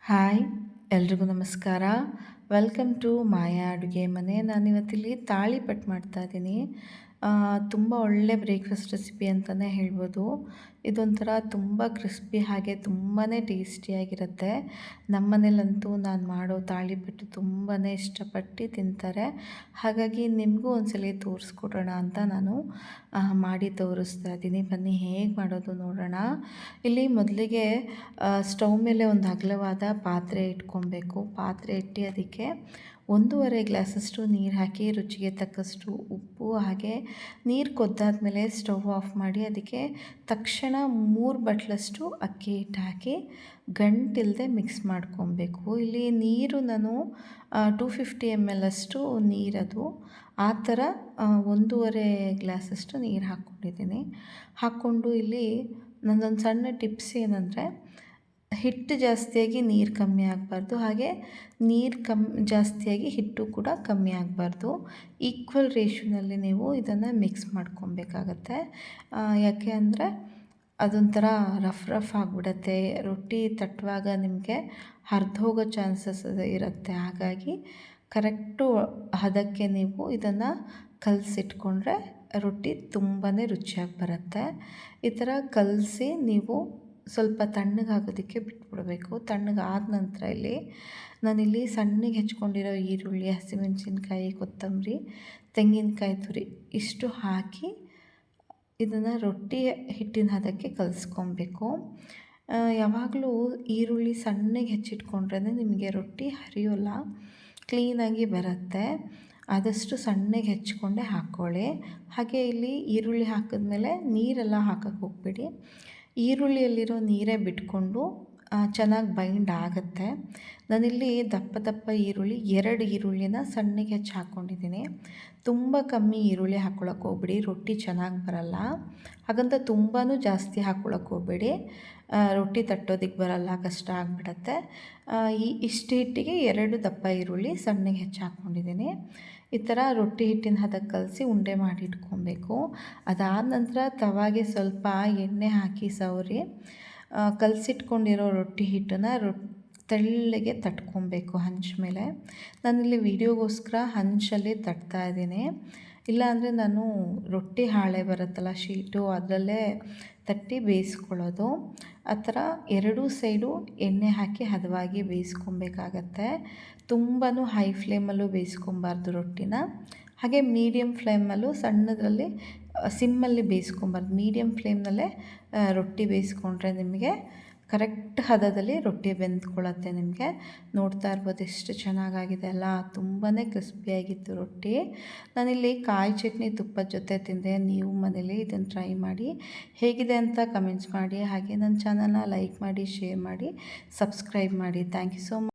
Hi, ಎಲ್ರಿಗೂ ನಮಸ್ಕಾರ. Welcome to ಮಾಯಾ ಅಡುಗೆ ಮನೆ. ನಾನಿವತ್ತಿಲ್ಲಿ ತಾಳಿಪಟ್ಟು ಮಾಡ್ತಾಯಿದ್ದೀನಿ. ತುಂಬ ಒಳ್ಳೆ ಬ್ರೇಕ್ಫಾಸ್ಟ್ ರೆಸಿಪಿ ಅಂತಲೇ ಹೇಳ್ಬೋದು. ಇದೊಂಥರ ತುಂಬ ಕ್ರಿಸ್ಪಿ ಹಾಗೆ ತುಂಬಾ ಟೇಸ್ಟಿಯಾಗಿರುತ್ತೆ. ನಮ್ಮ ಮನೇಲಂತೂ ನಾನು ಮಾಡೋ ತಾಳಿಪಟ್ಟು ತುಂಬಾ ಇಷ್ಟಪಟ್ಟು ತಿಂತಾರೆ. ಹಾಗಾಗಿ ನಿಮಗೂ ಒಂದ್ಸಲ ತೋರಿಸ್ಕೊಡೋಣ ಅಂತ ನಾನು ಮಾಡಿ ತೋರಿಸ್ತಾ ಇದ್ದೀನಿ. ಬನ್ನಿ ಹೇಗೆ ಮಾಡೋದು ನೋಡೋಣ. ಇಲ್ಲಿ ಮೊದಲಿಗೆ ಸ್ಟವ್ ಮೇಲೆ ಒಂದು ಅಗಲವಾದ ಪಾತ್ರೆ ಇಟ್ಕೊಬೇಕು. ಪಾತ್ರೆ ಇಟ್ಟು ಅದಕ್ಕೆ 1.5 ಗ್ಲಾಸಷ್ಟು ನೀರು ಹಾಕಿ, ರುಚಿಗೆ ತಕ್ಕಷ್ಟು ಉಪ್ಪು, ಹಾಗೆ ನೀರು ಕುದ್ದಾದ್ಮೇಲೆ ಸ್ಟವ್ ಆಫ್ ಮಾಡಿ ಅದಕ್ಕೆ ತಕ್ಷಣ 3 ಬಟ್ಲಷ್ಟು ಅಕ್ಕಿ ಹಿಟ್ಟು ಹಾಕಿ ಗಂಟಿಲ್ಲದೆ ಮಿಕ್ಸ್ ಮಾಡ್ಕೊಬೇಕು. ಇಲ್ಲಿ ನೀರು ನಾನು 250 ml ಅಷ್ಟು ನೀರದು, ಆ ಥರ 1.5 ಗ್ಲಾಸಷ್ಟು ನೀರು ಹಾಕ್ಕೊಂಡಿದ್ದೀನಿ. ಹಾಕ್ಕೊಂಡು ಇಲ್ಲಿ ನನ್ನದೊಂದು ಸಣ್ಣ ಟಿಪ್ಸ್ ಏನಂದರೆ, ಹಿಟ್ಟು ಜಾಸ್ತಿಯಾಗಿ ನೀರು ಕಮ್ಮಿ ಆಗಬಾರ್ದು, ಹಾಗೆ ನೀರು ಜಾಸ್ತಿಯಾಗಿ ಹಿಟ್ಟು ಕೂಡ ಕಮ್ಮಿ ಆಗಬಾರ್ದು. ಈಕ್ವಲ್ ರೇಷಿಯೋನಲ್ಲಿ ನೀವು ಇದನ್ನು ಮಿಕ್ಸ್ ಮಾಡ್ಕೊಬೇಕಾಗತ್ತೆ. ಯಾಕೆ ಅಂದರೆ ಅದೊಂಥರ ರಫ್ ಆಗಿಬಿಡತ್ತೆ. ರೊಟ್ಟಿ ತಟ್ಟುವಾಗ ನಿಮಗೆ ಹರಿದೋಗೋ ಚಾನ್ಸಸ್ ಇರುತ್ತೆ. ಹಾಗಾಗಿ ಕರೆಕ್ಟು ಹದಕ್ಕೆ ನೀವು ಇದನ್ನು ಕಲಸಿಟ್ಕೊಂಡ್ರೆ ರೊಟ್ಟಿ ತುಂಬಾ ರುಚಿಯಾಗಿ ಬರುತ್ತೆ. ಈ ಥರ ಕಲಸಿ ನೀವು ಸ್ವಲ್ಪ ತಣ್ಣಗಾಗೋದಕ್ಕೆ ಬಿಟ್ಬಿಡಬೇಕು. ತಣ್ಣಗಾದ ನಂತರ ನಾನಿಲ್ಲಿ ಸಣ್ಣಗೆ ಹೆಚ್ಕೊಂಡಿರೋ ಈರುಳ್ಳಿ, ಹಸಿಮೆಣಸಿನ್ಕಾಯಿ, ಕೊತ್ತಂಬರಿ, ತೆಂಗಿನಕಾಯಿ ತುರಿ ಇಷ್ಟು ಹಾಕಿ ಇದನ್ನು ರೊಟ್ಟಿ ಹಿಟ್ಟಿನ ಹದಕ್ಕೆ ಕಲಿಸ್ಕೊಬೇಕು. ಯಾವಾಗಲೂ ಈರುಳ್ಳಿ ಸಣ್ಣಗೆ ಹೆಚ್ಚಿಟ್ಕೊಂಡ್ರೆ ನಿಮಗೆ ರೊಟ್ಟಿ ಹರಿಯೋಲ್ಲ, ಕ್ಲೀನಾಗಿ ಬರುತ್ತೆ. ಆದಷ್ಟು ಸಣ್ಣಗೆ ಹೆಚ್ಕೊಂಡೇ ಹಾಕ್ಕೊಳ್ಳಿ. ಹಾಗೆ ಇಲ್ಲಿ ಈರುಳ್ಳಿ ಹಾಕಿದ್ಮೇಲೆ ನೀರೆಲ್ಲ ಹಾಕಕ್ಕೆ ಹೋಗ್ಬೇಡಿ. ಈರುಳ್ಳಿಯಲ್ಲಿರೋ ನೀರೇ ಬಿಟ್ಕೊಂಡು ಚೆನ್ನಾಗಿ ಬೈಂಡ್ ಆಗುತ್ತೆ. ನಾನಿಲ್ಲಿ ದಪ್ಪ ಈರುಳ್ಳಿ 2 ಈರುಳ್ಳಿನ ಸಣ್ಣಗೆ ಹೆಚ್ಚಿ ಹಾಕ್ಕೊಂಡಿದ್ದೀನಿ. ತುಂಬ ಕಮ್ಮಿ ಈರುಳ್ಳಿ ಹಾಕ್ಕೊಳಕ್ಕೆ ಹೋಗ್ಬೇಡಿ, ರೊಟ್ಟಿ ಚೆನ್ನಾಗಿ ಬರಲ್ಲ. ಹಾಗಂತ ತುಂಬಾ ಜಾಸ್ತಿ ಹಾಕ್ಕೊಳಕ್ಕೆ ಹೋಗ್ಬೇಡಿ, ರೊಟ್ಟಿ ತಟ್ಟೋದಕ್ಕೆ ಬರಲ್ಲ, ಕಷ್ಟ ಆಗಿಬಿಡತ್ತೆ. ಇಷ್ಟು ಹಿಟ್ಟಿಗೆ 2 ದಪ್ಪ ಈರುಳ್ಳಿ ಸಣ್ಣಗೆ ಹೆಚ್ಚಿ ಹಾಕ್ಕೊಂಡಿದ್ದೀನಿ. ಈ ಥರ ರೊಟ್ಟಿ ಹಿಟ್ಟಿನ ಹದಕ್ಕೆ ಕಲಸಿ ಉಂಡೆ ಮಾಡಿ ಇಟ್ಕೊಬೇಕು. ಅದಾದ ನಂತರ ತವಾಗೆ ಸ್ವಲ್ಪ ಎಣ್ಣೆ ಹಾಕಿ ಸವರಿ ಕಲಸಿಟ್ಕೊಂಡಿರೋ ರೊಟ್ಟಿ ಹಿಟ್ಟನ್ನು ತೆಳ್ಳಗೆ ತಟ್ಕೊಬೇಕು ಹಂಚ್ ಮೇಲೆ. ನಾನಿಲ್ಲಿ ವೀಡಿಯೋಗೋಸ್ಕರ ಹಂಚಲ್ಲಿ ತಟ್ತಾ ಇದ್ದೀನಿ. ಇಲ್ಲಾಂದರೆ ನಾನು ರೊಟ್ಟಿ ಹಾಳೆ ಬರುತ್ತಲ್ಲ ಶೀಟು, ಅದರಲ್ಲೇ ತಟ್ಟಿ ಬೇಯಿಸ್ಕೊಳ್ಳೋದು. ಆ ಥರ 2 ಸೈಡು ಎಣ್ಣೆ ಹಾಕಿ ಹದವಾಗಿ ಬೇಯಿಸ್ಕೊಬೇಕಾಗತ್ತೆ. ತುಂಬಾ ಹೈ ಫ್ಲೇಮಲ್ಲೂ ಬೇಯಿಸ್ಕೊಬಾರ್ದು ರೊಟ್ಟಿನ, ಹಾಗೆ ಮೀಡಿಯಮ್ ಫ್ಲೇಮಲ್ಲೂ ಸಣ್ಣದರಲ್ಲಿ ಸಿಮ್ಮಲ್ಲಿ ಬೇಯಿಸ್ಕೊಬಾರ್ದು. ಮೀಡಿಯಮ್ ಫ್ಲೇಮ್ನಲ್ಲೇ ರೊಟ್ಟಿ ಬೇಯಿಸ್ಕೊಂಡ್ರೆ ನಿಮಗೆ ಕರೆಕ್ಟ್ ಹದದಲ್ಲಿ ರೊಟ್ಟಿ ಬೆಂದ್ಕೊಳ್ಳುತ್ತೆ. ನಿಮಗೆ ನೋಡ್ತಾ ಇರ್ಬೋದು ಎಷ್ಟು ಚೆನ್ನಾಗಾಗಿದೆ ಅಲ್ಲ, ತುಂಬಾ ಕ್ರಿಸ್ಪಿಯಾಗಿತ್ತು ರೊಟ್ಟಿ. ನಾನಿಲ್ಲಿ ಕಾಯಿ ಚಟ್ನಿ ತುಪ್ಪದ ಜೊತೆ ತಿಂದೆ. ನೀವು ಮನೇಲಿ ಇದನ್ನು ಟ್ರೈ ಮಾಡಿ, ಹೇಗಿದೆ ಅಂತ ಕಮೆಂಟ್ಸ್ ಮಾಡಿ. ಹಾಗೆ ನನ್ನ ಚಾನಲ್ನ ಲೈಕ್ ಮಾಡಿ, ಶೇರ್ ಮಾಡಿ, ಸಬ್ಸ್ಕ್ರೈಬ್ ಮಾಡಿ. Thank you so much.